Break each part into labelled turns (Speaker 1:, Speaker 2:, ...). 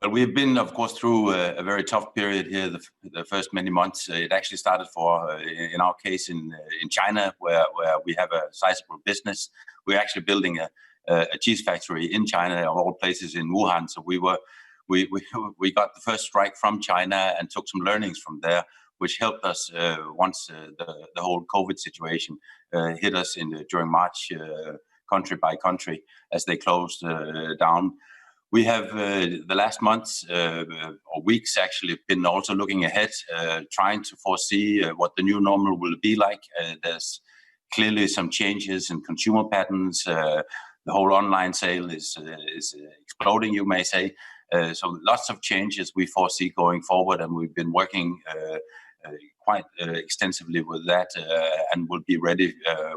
Speaker 1: Well, we've been, of course, through a very tough period here. The first many months, it actually started in our case, in China, where we have a sizable business. We're actually building a cheese factory in China, of all places, in Wuhan. So we got the first strike from China and took some learnings from there, which helped us once the whole COVID situation hit us during March, country by country, as they closed down. We have the last months or weeks actually been also looking ahead, trying to foresee what the new normal will be like. There's clearly some changes in consumer patterns. The whole online sale is exploding, you may say. So lots of changes we foresee going forward, and we've been working quite extensively with that, and will be ready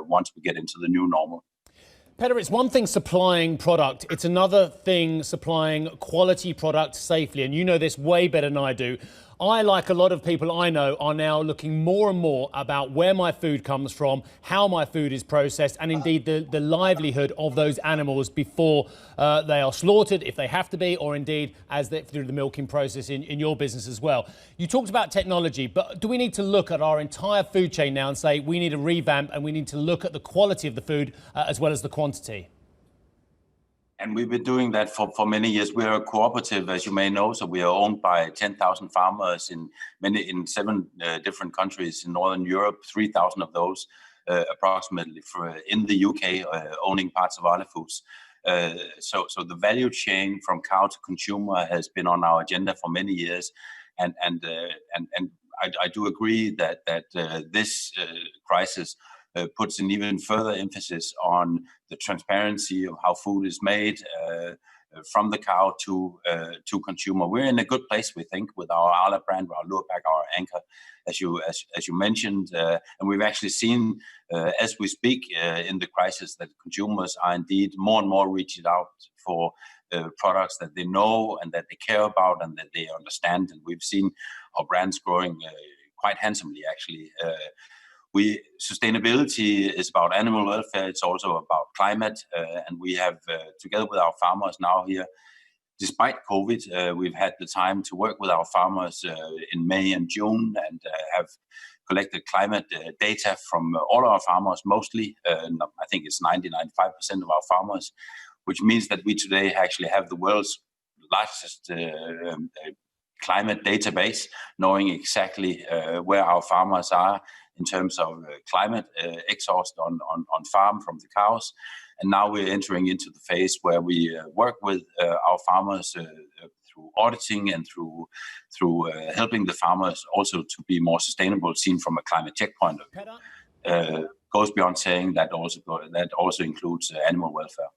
Speaker 1: once we get into the new normal.
Speaker 2: Peder, it's one thing supplying product, it's another thing supplying quality product safely, and you know this way better than I do. I, like a lot of people I know, are now looking more and more about where my food comes from, how my food is processed, and indeed the livelihood of those animals before they are slaughtered, if they have to be, or indeed through the milking process in your business as well. You talked about technology, but do we need to look at our entire food chain now and say we need a revamp and we need to look at the quality of the food as well as the quantity?
Speaker 1: And we've been doing that for many years. We are a cooperative, as you may know, so we are owned by 10,000 farmers in 7 different countries in Northern Europe, 3,000 of those approximately in the UK, owning parts of Arla Foods. So the value chain from cow to consumer has been on our agenda for many years, and I do agree that this crisis puts an even further emphasis on the transparency of how food is made from the cow to consumer. We're in a good place, we think, with our Arla brand, our Tuborgh, our anchor, as you mentioned, and we've actually seen as we speak in the crisis that consumers are indeed more and more reaching out for products that they know and that they care about and that they understand, and we've seen our brands growing quite handsomely, actually. Sustainability is about animal welfare. It's also about climate, and we have, together with our farmers now here, despite COVID, we've had the time to work with our farmers in May and June, and have collected climate data from all our farmers, mostly. I think it's 90-95% of our farmers, which means that we today actually have the world's largest climate database, knowing exactly where our farmers are in terms of climate exhaust on farm from the cows. And now we're entering into the phase where we work with our farmers through auditing and through helping the farmers also to be more sustainable, seen from a climate check point of view. Goes beyond saying that also includes animal welfare.